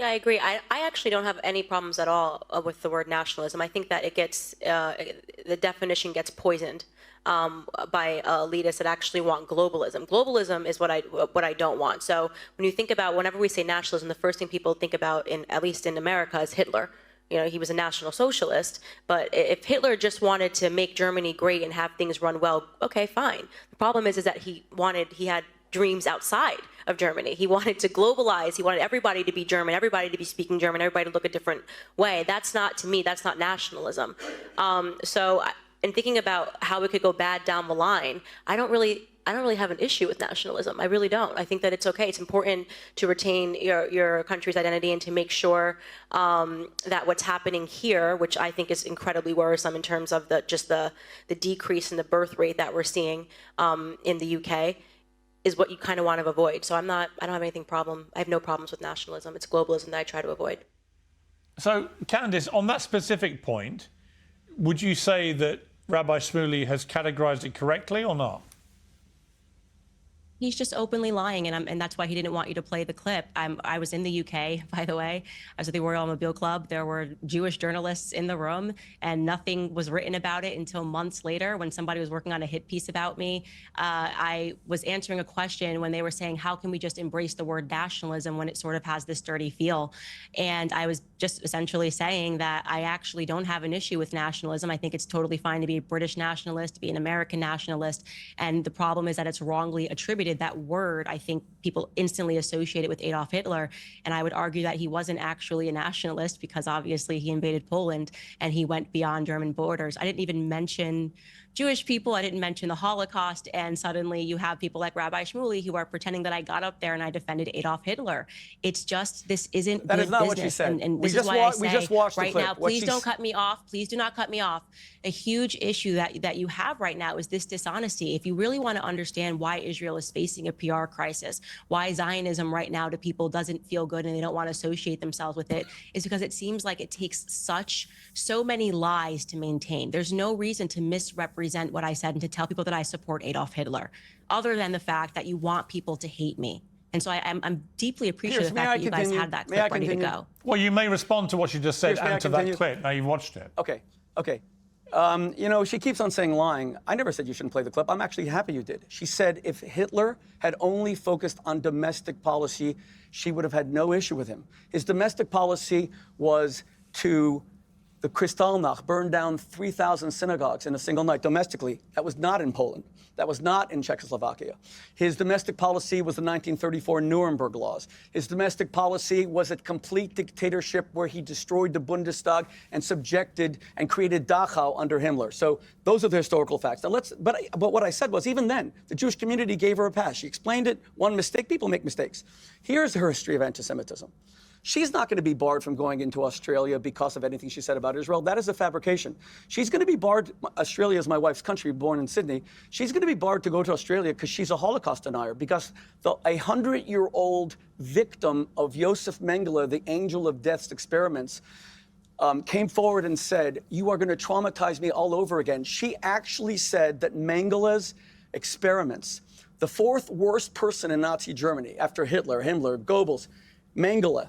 Yeah, I agree. I actually don't have any problems at all with the word nationalism. I think that it gets, the definition gets poisoned by elitists that actually want globalism. Globalism is what I don't want. So when you think about, whenever we say nationalism, the first thing people think about, at least in America, is Hitler. You know, he was a National Socialist, but if Hitler just wanted to make Germany great and have things run well, okay, fine. The problem is that he had dreams outside of Germany. He wanted to globalize. He wanted everybody to be German, everybody to be speaking German, everybody to look a different way. That's not, to me, that's not nationalism. In thinking about how it could go bad down the line, I don't really have an issue with nationalism. I really don't. I think that it's okay. It's important to retain your country's identity and to make sure that what's happening here, which I think is incredibly worrisome in terms of the decrease in the birth rate that we're seeing in the UK, is what you kind of want to avoid. So I don't have I have no problems with nationalism. It's globalism that I try to avoid. So, Candice, on that specific point, would you say that Rabbi Shmuley has categorized it correctly or not? He's just openly lying, and that's why he didn't want you to play the clip. I was in the UK, by the way. I was at the Royal Automobile Club. There were Jewish journalists in the room, and nothing was written about it until months later when somebody was working on a hit piece about me. I was answering a question when they were saying, how can we just embrace the word nationalism when it sort of has this dirty feel? And I was just essentially saying that I actually don't have an issue with nationalism. I think it's totally fine to be a British nationalist, to be an American nationalist. And the problem is that it's wrongly attributed. That word, I think people instantly associate it with Adolf Hitler. And I would argue that he wasn't actually a nationalist because obviously he invaded Poland and he went beyond German borders. I didn't even mention Jewish people. I didn't mention the Holocaust. And suddenly you have people like Rabbi Shmuley who are pretending that I got up there and I defended Adolf Hitler. It's just, this isn't That good is not business. what she said. And this is why I say we just watched the right clip. now, please don't cut me off. Please do not cut me off. A huge issue that you have right now is this dishonesty. If you really want to understand why Israel is facing a PR crisis, why Zionism right now to people doesn't feel good and they don't want to associate themselves with it, is because it seems like it takes so many lies to maintain. There's no reason to misrepresent what I said and to tell people that I support Adolf Hitler, other than the fact that you want people to hate me. And so I'm deeply appreciative of the fact that you guys had that clip ready to go. Well, you may respond to what she just said and to that clip. Now you've watched it. Okay. You know, she keeps on saying lying. I never said you shouldn't play the clip. I'm actually happy you did. She said if Hitler had only focused on domestic policy, she would have had no issue with him. His domestic policy was to the Kristallnacht, burned down 3,000 synagogues in a single night domestically. That was not in Poland. That was not in Czechoslovakia. His domestic policy was the 1934 Nuremberg laws. His domestic policy was a complete dictatorship where he destroyed the Bundestag and subjected and created Dachau under Himmler. So those are the historical facts. Now but what I said was, even then, the Jewish community gave her a pass. She explained it. One mistake, people make mistakes. Here's her history of anti-Semitism. She's not going to be barred from going into Australia because of anything she said about Israel. That is a fabrication. She's going to be barred. Australia is my wife's country, born in Sydney. She's going to be barred to go to Australia because she's a Holocaust denier, because a 100-year-old victim of Yosef Mengele, the angel of death's experiments, came forward and said, you are going to traumatize me all over again. She actually said that Mengele's experiments, the fourth worst person in Nazi Germany after Hitler, Himmler, Goebbels, Mengele,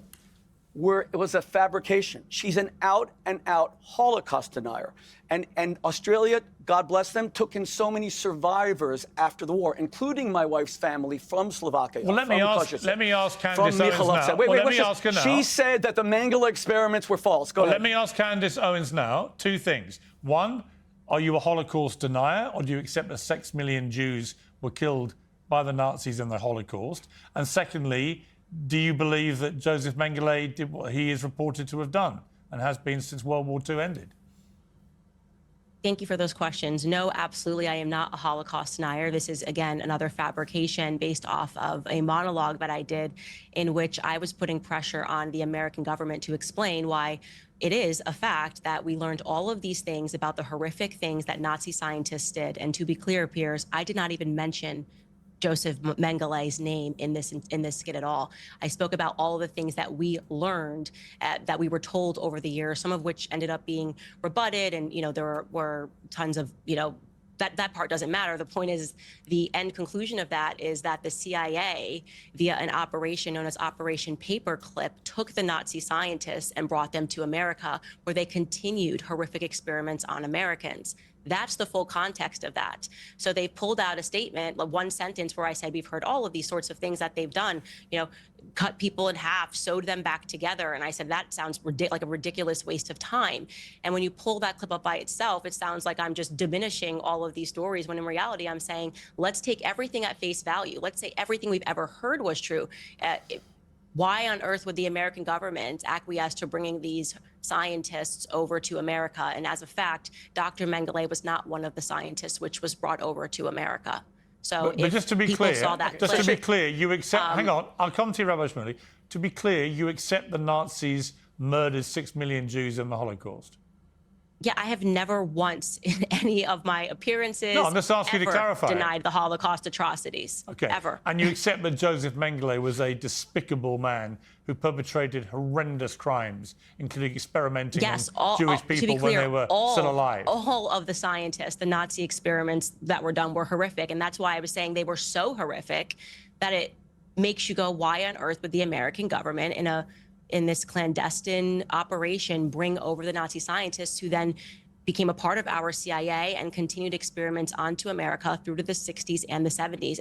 it was a fabrication. She's an out-and-out Holocaust denier. And Australia, God bless them, took in so many survivors after the war, including my wife's family from Slovakia. Well, let me ask Candice Owens now. Wait, she said that the Mengele experiments were false. Go ahead. Let me ask Candice Owens now two things. One, are you a Holocaust denier, or do you accept that 6 million Jews were killed by the Nazis in the Holocaust? And secondly, do you believe that Joseph Mengele did what he is reported to have done and has been since World War II ended? Thank you for those questions. No, absolutely, I am not a Holocaust denier. This is, again, another fabrication based off of a monologue that I did in which I was putting pressure on the American government to explain why it is a fact that we learned all of these things about the horrific things that Nazi scientists did. And to be clear, Piers, I did not even mention Joseph Mengele's name in this skit at all. I spoke about all of the things that we learned, that we were told over the years, some of which ended up being rebutted, and there were tons of that part doesn't matter. The point is, the end conclusion of that is that the CIA, via an operation known as Operation Paperclip, took the Nazi scientists and brought them to America, where they continued horrific experiments on Americans. That's the full context of that. So they pulled out a statement, like one sentence, where I said, we've heard all of these sorts of things that they've done, cut people in half, sewed them back together. And I said, that sounds like a ridiculous waste of time. And when you pull that clip up by itself, it sounds like I'm just diminishing all of these stories, when in reality, I'm saying, let's take everything at face value. Let's say everything we've ever heard was true. Why on earth would the American government acquiesce to bringing these scientists over to America? And as a fact, Dr. Mengele was not one of the scientists which was brought over to America. So but just to be clear, you accept, hang on, I'll come to you, Rabbi Shmuley. To be clear, you accept the Nazis murdered 6 million Jews in the Holocaust? Yeah, I have never once in any of my appearances I'm just asking you to clarify denied the Holocaust atrocities. Okay. Ever. And you accept that Joseph Mengele was a despicable man who perpetrated horrendous crimes, including experimenting on Jewish people when they were still alive? All of the scientists, the Nazi experiments that were done were horrific. And that's why I was saying they were so horrific that it makes you go, why on earth would the American government in this clandestine operation bring over the Nazi scientists who then became a part of our CIA and continued experiments onto America through to the 60s and the 70s?